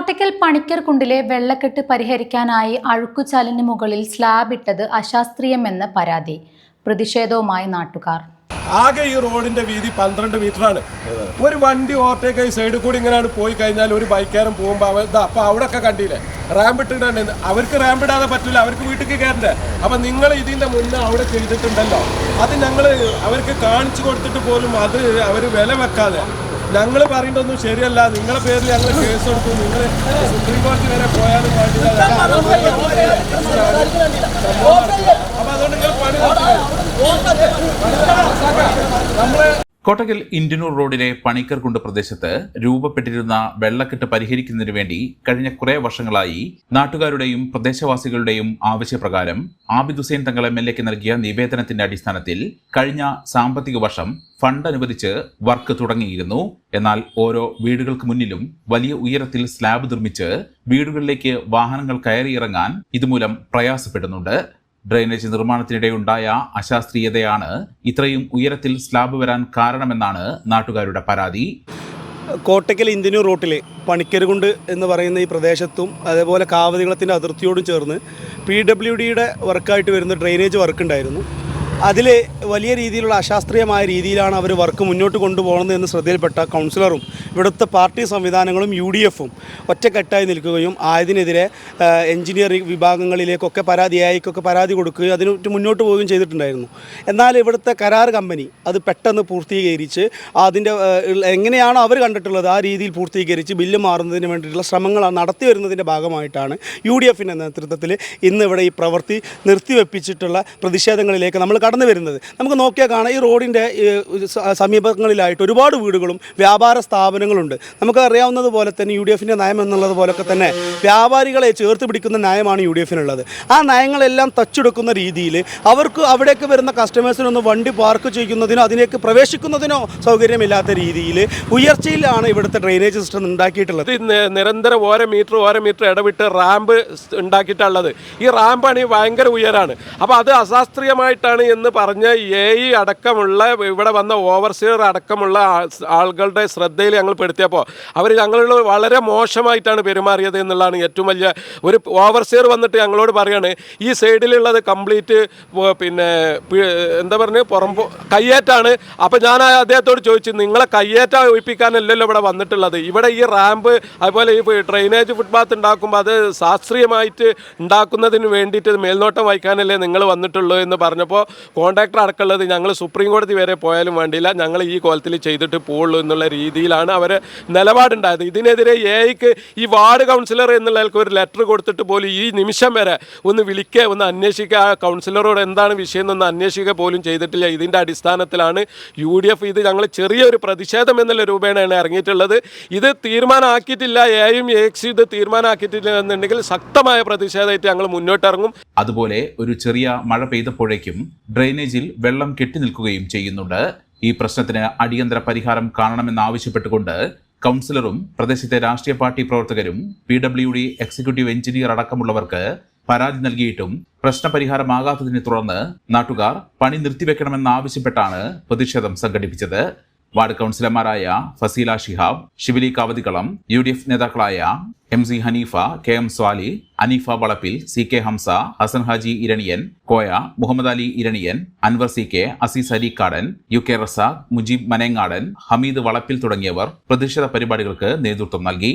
കോട്ടയ്ക്കൽ പണിക്കർകുണ്ടിലെ വെള്ളക്കെട്ട് പരിഹരിക്കാനായി അഴുക്കുചാലിന് മുകളിൽ സ്ലാബ് ഇട്ടത് അശാസ്ത്രീയമെന്ന് പരാതി. പ്രതിഷേധവുമായി നാട്ടുകാർ. ആകെ ഈ റോഡിന്റെ വീതി 12 മീറ്ററാണ്. ഒരു വണ്ടി ഓവർടേക്ക് സൈഡിൽ കൂടി ഇങ്ങനെയാണ് പോയി കഴിഞ്ഞാൽ ഒരു ബൈക്കാരൻ പോകുമ്പോൾ അപ്പൊ അവിടെ ഒക്കെ കണ്ടില്ലേ റാമ്പ് ഇട്ടിട്ടുണ്ട്. അവർക്ക് റാമ്പ് ഇടാതെ പറ്റില്ല, അവർക്ക് വീട്ടിൽ കയറണ്ടേ. അപ്പൊ നിങ്ങൾ ഇതിന്റെ മുന്നേ അവിടെ ചെയ്തിട്ടുണ്ടല്ലോ, അത് ഞങ്ങൾ അവർക്ക് കാണിച്ചു കൊടുത്തിട്ട് പോലും അത് അവർ വില വെക്കാതെ ഞങ്ങൾ പറയുന്നതൊന്നും ശരിയല്ല, നിങ്ങളുടെ പേരിൽ ഞങ്ങൾ കേസ് കൊടുത്തു, നിങ്ങൾ സുപ്രീം കോടതി വരെ പോയാലും വേണ്ടില്ല. അപ്പൊ അതുകൊണ്ട് നിങ്ങൾ പണി നമ്മളെ കോട്ടയ്ക്കൽ ഇന്ത്യനൂർ റോഡിലെ പണിക്കർകുണ്ട് പ്രദേശത്ത് രൂപപ്പെട്ടിരുന്ന വെള്ളക്കെട്ട് പരിഹരിക്കുന്നതിനു വേണ്ടി കഴിഞ്ഞ കുറേ വർഷങ്ങളായി നാട്ടുകാരുടെയും പ്രദേശവാസികളുടെയും ആവശ്യപ്രകാരം ആബിദ് ഹുസൈൻ തങ്ങൾ MLA നൽകിയ നിവേദനത്തിന്റെ അടിസ്ഥാനത്തിൽ കഴിഞ്ഞ സാമ്പത്തിക വർഷം ഫണ്ട് അനുവദിച്ച് വർക്ക് തുടങ്ങിയിരുന്നു. എന്നാൽ ഓരോ വീടുകൾക്ക് മുന്നിലും വലിയ ഉയരത്തിൽ സ്ലാബ് നിർമ്മിച്ച് വീടുകളിലേക്ക് വാഹനങ്ങൾ കയറിയിറങ്ങാൻ ഇതുമൂലം പ്രയാസപ്പെടുന്നുണ്ട്. ഡ്രെയിനേജ് നിർമ്മാണത്തിനിടെയുണ്ടായ അശാസ്ത്രീയതയാണ് ഇത്രയും ഉയരത്തിൽ സ്ലാബ് വരാൻ കാരണമെന്നാണ് നാട്ടുകാരുടെ പരാതി. കോട്ടയ്ക്കൽ ഇന്ത്യനൂർ റോട്ടിലെ പണിക്കർകുണ്ട് എന്ന് പറയുന്ന ഈ പ്രദേശത്തും അതേപോലെ കാവതികുളത്തിൻ്റെ അതിർത്തിയോടും ചേർന്ന് PWDയുടെ വർക്കായിട്ട് വരുന്ന ഡ്രെയിനേജ് വർക്ക് ഉണ്ടായിരുന്നു. അതിൽ വലിയ രീതിയിലുള്ള അശാസ്ത്രീയമായ രീതിയിലാണ് അവർ വർക്ക് മുന്നോട്ട് കൊണ്ടുപോകുന്നതെന്ന് ശ്രദ്ധയിൽപ്പെട്ട കൗൺസിലറും ഇവിടുത്തെ പാർട്ടി സംവിധാനങ്ങളും UDFും ഒറ്റക്കെട്ടായി നിൽക്കുകയും ആയതിനെതിരെ എഞ്ചിനീയറിംഗ് വിഭാഗങ്ങളിലേക്കൊക്കെ പരാതി കൊടുക്കുകയും അതിന് മുന്നോട്ട് പോവുകയും ചെയ്തിട്ടുണ്ടായിരുന്നു. എന്നാൽ ഇവിടുത്തെ കരാർ കമ്പനി അത് പെട്ടെന്ന് പൂർത്തീകരിച്ച് അതിൻ്റെ എങ്ങനെയാണോ അവർ കണ്ടിട്ടുള്ളത് ആ രീതിയിൽ പൂർത്തീകരിച്ച് ബില്ല് മാറുന്നതിന് വേണ്ടിയിട്ടുള്ള ശ്രമങ്ങൾ നടത്തി വരുന്നതിൻ്റെ ഭാഗമായിട്ടാണ് UDFിൻ്റെ നേതൃത്വത്തിൽ ഇന്ന് ഇവിടെ ഈ പ്രവൃത്തി നിർത്തിവെപ്പിച്ചിട്ടുള്ള പ്രതിഷേധങ്ങളിലേക്ക് നമ്മൾ കടന്നു വരുന്നത്. നമുക്ക് നോക്കിയാൽ കാണാം, ഈ റോഡിൻ്റെ സമീപങ്ങളിലായിട്ട് ഒരുപാട് വീടുകളും വ്യാപാര സ്ഥാപനങ്ങളുണ്ട്. നമുക്ക് അറിയാവുന്നതുപോലെ തന്നെ UDFിൻ്റെ നയം എന്നുള്ളത് പോലൊക്കെ തന്നെ വ്യാപാരികളെ ചേർത്ത് പിടിക്കുന്ന നയമാണ് UDFിനുള്ളത്. ആ നയങ്ങളെല്ലാം തച്ചെടുക്കുന്ന രീതിയിൽ അവർക്ക് അവിടേക്ക് വരുന്ന കസ്റ്റമേഴ്സിനൊന്ന് വണ്ടി പാർക്ക് ചെയ്യുന്നതിനോ അതിലേക്ക് പ്രവേശിക്കുന്നതിനോ സൗകര്യമില്ലാത്ത രീതിയിൽ ഉയർച്ചയിലാണ് ഇവിടുത്തെ ഡ്രെയിനേജ് സിസ്റ്റം ഉണ്ടാക്കിയിട്ടുള്ളത്. നിരന്തരം ഓരോ മീറ്റർ ഇടവിട്ട് റാമ്പ് ഉണ്ടാക്കിയിട്ടുള്ളത്. ഈ റാമ്പാണ് ഭയങ്കര ഉയരാണ്. അപ്പോൾ അത് അശാസ്ത്രീയമായിട്ടാണ് എന്ന് പറഞ്ഞ AE അടക്കമുള്ള ഇവിടെ വന്ന ഓവർസിയർ അടക്കമുള്ള ആളുകളുടെ ശ്രദ്ധയിൽ ഞങ്ങൾ പെടുത്തിയപ്പോൾ അവർ ഞങ്ങളോട് വളരെ മോശമായിട്ടാണ് പെരുമാറിയത് എന്നുള്ളതാണ് ഏറ്റവും വലിയ. ഒരു ഓവർസിയർ വന്നിട്ട് ഞങ്ങളോട് പറയാണ് ഈ സൈഡിലുള്ളത് കംപ്ലീറ്റ് പിന്നെ എന്താ പറയുക കയ്യേറ്റാണ്. അപ്പോൾ ഞാൻ അദ്ദേഹത്തോട് ചോദിച്ചു, നിങ്ങളെ കയ്യേറ്റ ഒഴിപ്പിക്കാനല്ലല്ലോ ഇവിടെ വന്നിട്ടുള്ളത്, ഇവിടെ ഈ റാമ്പ് അതുപോലെ ഈ ഡ്രെയിനേജ് ഫുട്പാത്ത് ഉണ്ടാക്കുമ്പോൾ അത് ശാസ്ത്രീയമായിട്ട് ഉണ്ടാക്കുന്നതിന് വേണ്ടിയിട്ട് മേൽനോട്ടം വഹിക്കാനല്ലേ നിങ്ങൾ വന്നിട്ടുള്ളൂ എന്ന് പറഞ്ഞപ്പോൾ കോൺട്രാക്ടർ അടക്കമുള്ളത് ഞങ്ങൾ സുപ്രീം കോടതി വരെ പോയാലും വേണ്ടിയില്ല, ഞങ്ങൾ ഈ കോലത്തിൽ ചെയ്തിട്ട് പോകുള്ളൂ എന്നുള്ള രീതിയിലാണ് അവർ നിലപാടുണ്ടായത്. ഇതിനെതിരെ AEക്ക് ഈ വാർഡ് കൗൺസിലർ എന്നുള്ളവർക്ക് ഒരു ലെറ്റർ കൊടുത്തിട്ട് പോലും ഈ നിമിഷം വരെ ഒന്ന് വിളിക്കുക, ഒന്ന് അന്വേഷിക്കുക, ആ കൗൺസിലറോട് എന്താണ് വിഷയം എന്നൊന്ന് അന്വേഷിക്കുക പോലും ചെയ്തിട്ടില്ല. ഇതിൻ്റെ അടിസ്ഥാനത്തിലാണ് UDF ഇത് ഞങ്ങൾ ചെറിയൊരു പ്രതിഷേധം എന്നുള്ള രൂപേണയാണ് ഇറങ്ങിയിട്ടുള്ളത്. ഇത് തീരുമാനമാക്കിയിട്ടില്ല, AEയും AX ഇത് തീരുമാനമാക്കിയിട്ടില്ല എന്നുണ്ടെങ്കിൽ ശക്തമായ പ്രതിഷേധമായിട്ട് ഞങ്ങൾ മുന്നോട്ടിറങ്ങും. അതുപോലെ ഒരു ചെറിയ മഴ പെയ്തപ്പോഴേക്കും ഡ്രെയിനേജിൽ വെള്ളം കെട്ടി നിൽക്കുകയും ചെയ്യുന്നുണ്ട്. ഈ പ്രശ്നത്തിന് അടിയന്തര പരിഹാരം കാണണമെന്നാവശ്യപ്പെട്ടുകൊണ്ട് കൗൺസിലറും പ്രദേശത്തെ രാഷ്ട്രീയ പാർട്ടി പ്രവർത്തകരും PWD എക്സിക്യൂട്ടീവ് എഞ്ചിനീയർ അടക്കമുള്ളവർക്ക് പരാതി നൽകിയിട്ടും പ്രശ്നപരിഹാരമാകാത്തതിനെ തുടർന്ന് നാട്ടുകാർ പണി നിർത്തിവെക്കണമെന്നാവശ്യപ്പെട്ടാണ് പ്രതിഷേധം സംഘടിപ്പിച്ചത്. വാർഡ് കൗൺസിലർമാരായ ഫസീല ഷിഹാബ്, ഷിബിലി കാവതികളം, UDF നേതാക്കളായ MC ഹനീഫ, KM സ്വാലി, അനീഫ വളപ്പിൽ, CK Hamza, Hasan Haji Iraniyan, Koya, Muhammad Ali Iraniyan, Anwar CK, Azeez അലിക്കാടൻ, UK Razak, Mujeeb മനേങ്ങാടൻ, Hameed വളപ്പിൽ തുടങ്ങിയവർ പ്രതിഷേധ പരിപാടികൾക്ക് നേതൃത്വം നൽകി.